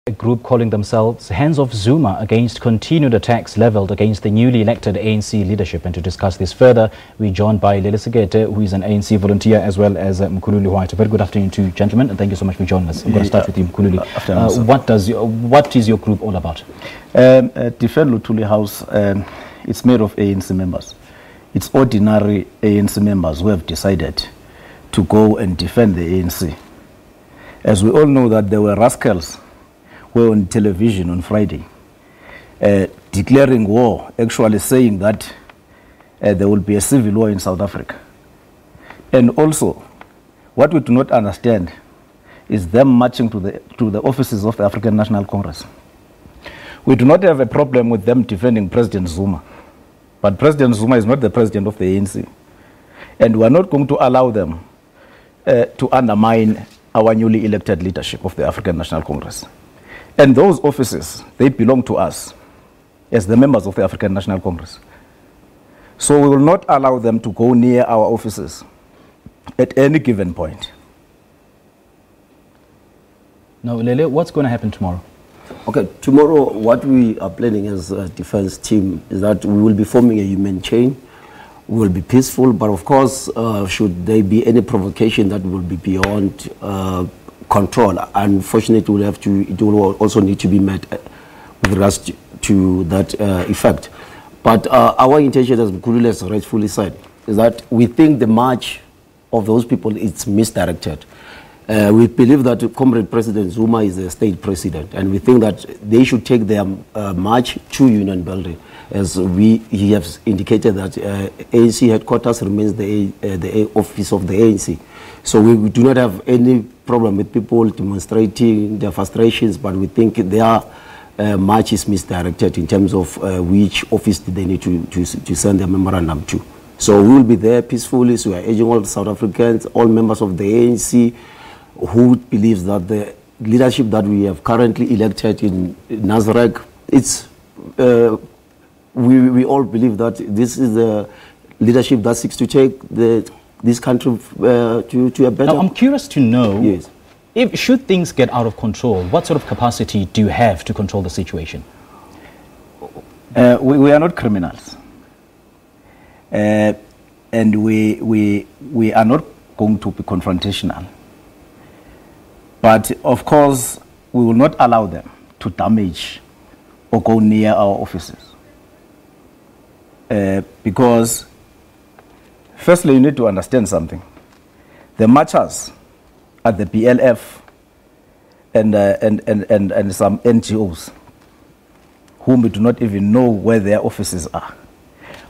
A group calling themselves Hands Off Zuma against continued attacks leveled against the newly elected ANC leadership. And to discuss this further, we're joined by Lele Sekete, who is an ANC volunteer, as well as Mkhululi White. A very good afternoon to you, gentlemen, and thank you so much for joining us. I'm going to start with you, Mkhululi. What is your group all about? Defend Luthuli House, it's made of ANC members. It's ordinary ANC members who have decided to go and defend the ANC. As we all know that there were rascals were on television on Friday, declaring war, actually saying that there will be a civil war in South Africa. And also, what we do not understand is them marching to the offices of the African National Congress. We do not have a problem with them defending President Zuma, but President Zuma is not the president of the ANC. And we are not going to allow them to undermine our newly elected leadership of the African National Congress. And those offices, they belong to us as the members of the African National Congress. So we will not allow them to go near our offices at any given point. Now, Lele, what's going to happen tomorrow? Okay, tomorrow what we are planning as a defense team is that we will be forming a human chain. We will be peaceful, but of course, should there be any provocation that will be beyond control, unfortunately, it will also need to be met with regards to that effect. But our intention, as Mkhululi has rightfully said, is that we think the march of those people is misdirected. We believe that Comrade President Zuma is a state president, and we think that they should take their march to Union Building, as he has indicated that ANC headquarters remains the office of the ANC. So we do not have any problem with people demonstrating their frustrations, but we think their march is misdirected in terms of which office they need to send their memorandum to. So we will be there peacefully. So we are urging all South Africans, all members of the ANC, who believes that the leadership that we have currently elected in Nazareth, we all believe that this is the leadership that seeks to take this country to a better... Now, I'm curious to know, yes, should things get out of control, what sort of capacity do you have to control the situation? We are not criminals. And we are not going to be confrontational. But of course, we will not allow them to damage or go near our offices. Because firstly, you need to understand something. The marchers at the BLF and some NGOs, whom we do not even know where their offices are,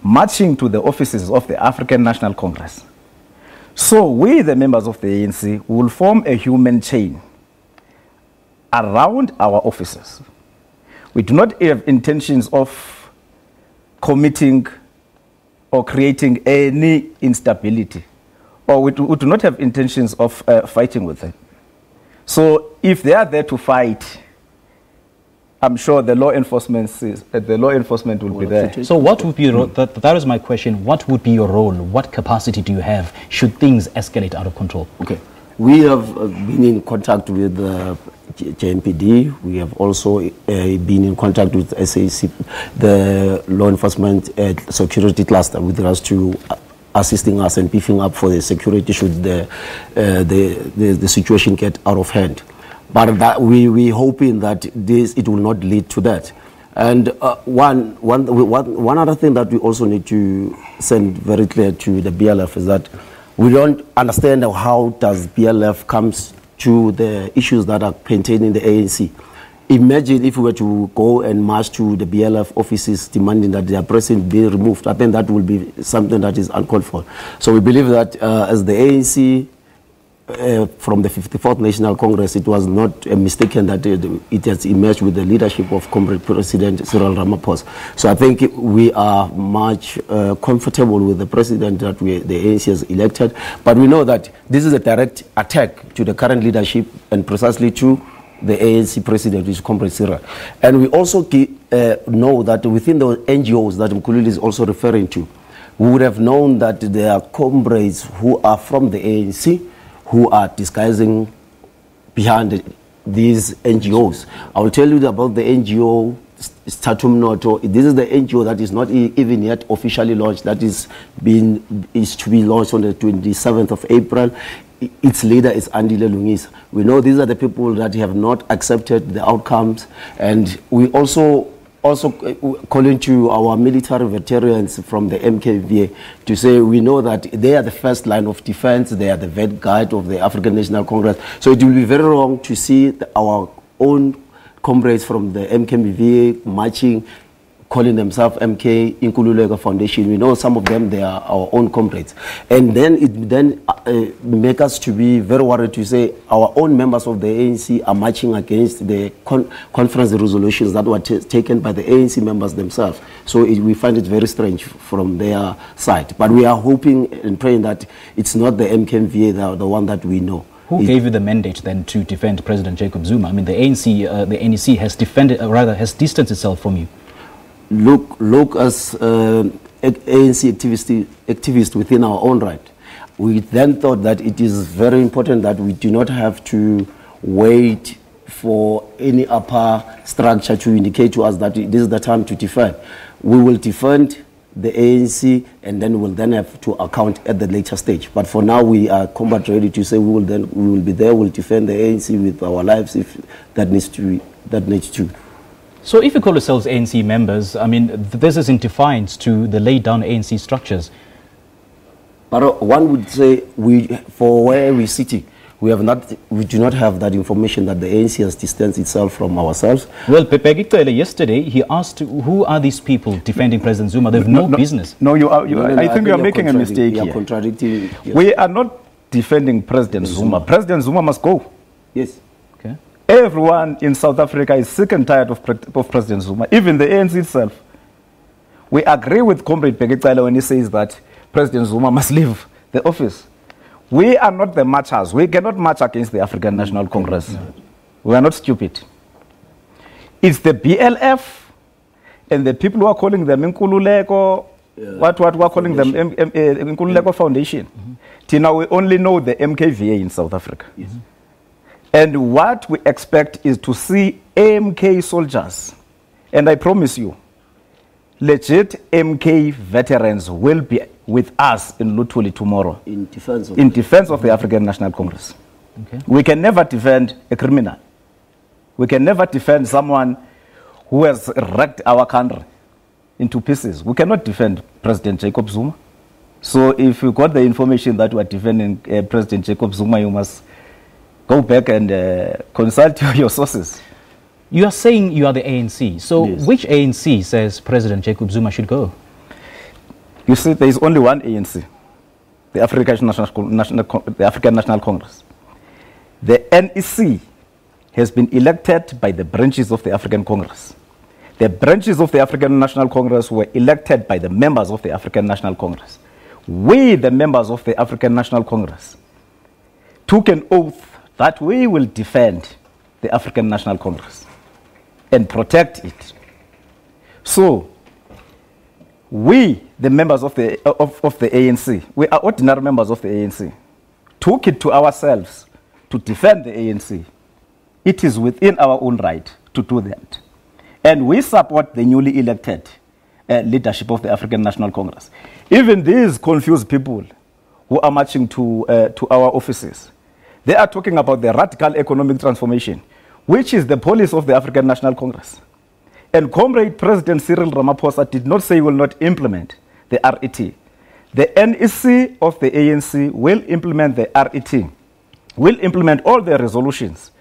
marching to the offices of the African National Congress. So we, the members of the ANC, will form a human chain around our offices. We do not have intentions of committing or creating any instability, or we do not have intentions of fighting with them. So if they are there to fight, I'm sure the law enforcement will be there. So what would be your role? That is my question. What would be your role? What capacity do you have should things escalate out of control? Okay. We have been in contact with JMPD. We have also been in contact with SABC, the law enforcement security cluster, with regards to assisting us and beefing up for the security should the situation get out of hand. But that we're hoping that it will not lead to that. And one other thing that we also need to send very clear to the BLF is that we don't understand how does BLF comes to the issues that are contained in the ANC. Imagine if we were to go and march to the BLF offices demanding that their president be removed. I think that will be something that is uncalled for. So we believe that as the ANC, from the 54th National Congress, it was not a mistaken that it has emerged with the leadership of Comrade President Cyril Ramaphosa. So I think we are much comfortable with the president that the ANC has elected. But we know that this is a direct attack to the current leadership and precisely to the ANC president, which is Comrade Cyril. And we also know that within the NGOs that Mkhululi is also referring to, we would have known that there are comrades who are from the ANC who are disguising behind these NGOs. I will tell you about the NGO Statum Noto. This is the NGO that is not even yet officially launched. That is to be launched on the 27th of April. Its leader is Andile Lungisa. We know these are the people that have not accepted the outcomes, and we also calling to our military veterans from the MKVA to say we know that they are the first line of defense, they are the vanguard of the African National Congress. So it will be very wrong to see our own comrades from the MKVA marching, calling themselves MK Inkululeko Foundation. We know some of them, they are our own comrades. And then it makes us to be very worried to say our own members of the ANC are marching against the conference resolutions that were taken by the ANC members themselves. So we find it very strange from their side. But we are hoping and praying that it's not the MKVA, the one that we know. Who gave you the mandate then to defend President Jacob Zuma? I mean, the ANC, the NEC has defended, has distanced itself from you. Look as ANC activists within our own right. We then thought that it is very important that we do not have to wait for any upper structure to indicate to us that this is the time to defend. We will defend the ANC, and then we'll then have to account at the later stage. But for now, we are combat ready to say we will be there. We'll defend the ANC with our lives if that needs to. So if you call yourselves ANC members, I mean, this is in defiance to the laid down ANC structures. But one would say, for where we're sitting, we do not have that information that the ANC has distanced itself from ourselves. Well, Pepegitele yesterday, he asked, who are these people defending President Zuma? They have no business. No, I think you are making a mistake here. Contradicting. Yes. We are not defending President Zuma. President Zuma must go. Yes. Okay. Everyone in South Africa is sick and tired of President Zuma, even the ANC itself. We agree with Comrade Pegitele when he says that President Zuma must leave the office. We are not the marchers. We cannot march against the African National Congress. No. We are not stupid. It's the BLF and the people who are calling them Nkululeko, what we are calling them Nkululeko Foundation. Till now we only know the MKVA in South Africa. Yes. And what we expect is to see MK soldiers. And I promise you, legit MK veterans will be with us in Lutuli tomorrow. In defense of the African National Congress. Okay. We can never defend a criminal. We can never defend someone who has wrecked our country into pieces. We cannot defend President Jacob Zuma. So if you got the information that we are defending President Jacob Zuma, you must go back and consult your sources. You are saying you are the ANC. So yes. Which ANC says President Jacob Zuma should go? You see, there is only one ANC, the African National Congress. The NEC has been elected by the branches of the African Congress. The branches of the African National Congress were elected by the members of the African National Congress. We, the members of the African National Congress, took an oath that we will defend the African National Congress and protect it. So, we, the members of the ANC, we are ordinary members of the ANC, took it to ourselves to defend the ANC. It is within our own right to do that. And we support the newly elected leadership of the African National Congress. Even these confused people who are marching to our offices, they are talking about the radical economic transformation, which is the policy of the African National Congress. And Comrade President Cyril Ramaphosa did not say he will not implement the RET. The NEC of the ANC will implement the RET, will implement all the resolutions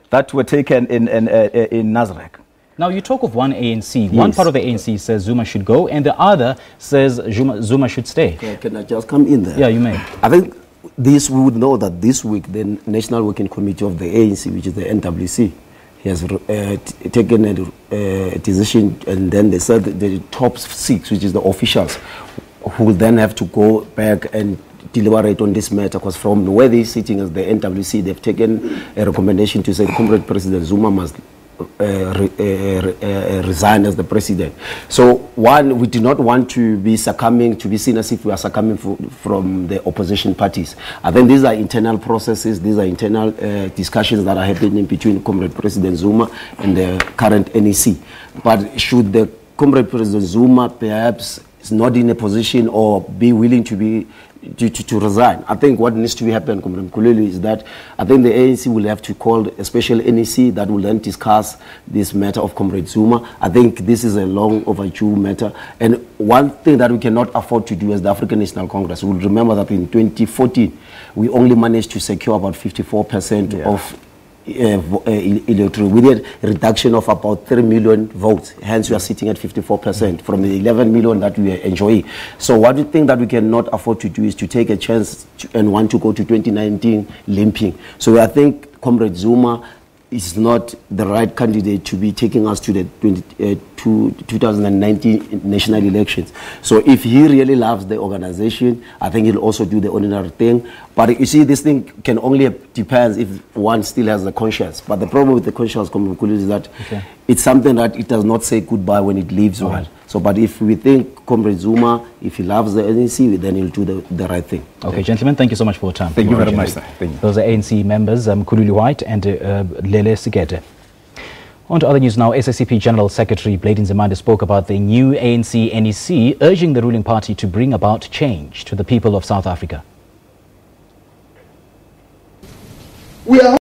that were taken in Nasrec. Now you talk of one ANC. Yes. One part of the ANC says Zuma should go, and the other says Zuma should stay. Can I just come in there? Yeah, you may. I think we would know that this week the National Working Committee of the ANC, which is the NWC, has taken a decision, and then they said that the top 6, which is the officials, who will then have to go back and deliberate on this matter, because from where they're sitting as the NWC, they've taken a recommendation to say Comrade President Zuma must resign as the president. So one, we do not want to be succumbing, to be seen as if we are succumbing from the opposition parties. I think these are internal processes, these are internal discussions that are happening between Comrade President Zuma and the current NEC. But should the Comrade President Zuma perhaps is not in a position or be willing to be to resign, I think what needs to happen, Comrade Mkhululi, is that I think the ANC will have to call a special NEC that will then discuss this matter of Comrade Zuma. I think this is a long overdue matter, and one thing that we cannot afford to do as the African National Congress, we'll remember that in 2014 we only managed to secure about 54% of electoral, with a reduction of about 3 million votes. Hence, we are sitting at 54% from the 11 million that we are enjoying. So what we think that we cannot afford to do is to take a chance and want to go to 2019 limping. So I think Comrade Zuma is not the right candidate to be taking us to the 2019 national elections. So if he really loves the organization, I think he'll also do the ordinary thing. But you see, this thing can only depend if one still has the conscience. But the problem with the conscience, is that it's something that it does not say goodbye when it leaves one. So, but if we think Comrade Zuma, if he loves the NEC, then he'll do the right thing. Okay, gentlemen, thank you so much for your time. Thank you very much, sir. Thank you. Those are ANC members, Mkhululi White and Lele Sekete. On to other news now. SACP General Secretary Bladin Nzimande spoke about the new ANC NEC, urging the ruling party to bring about change to the people of South Africa. We are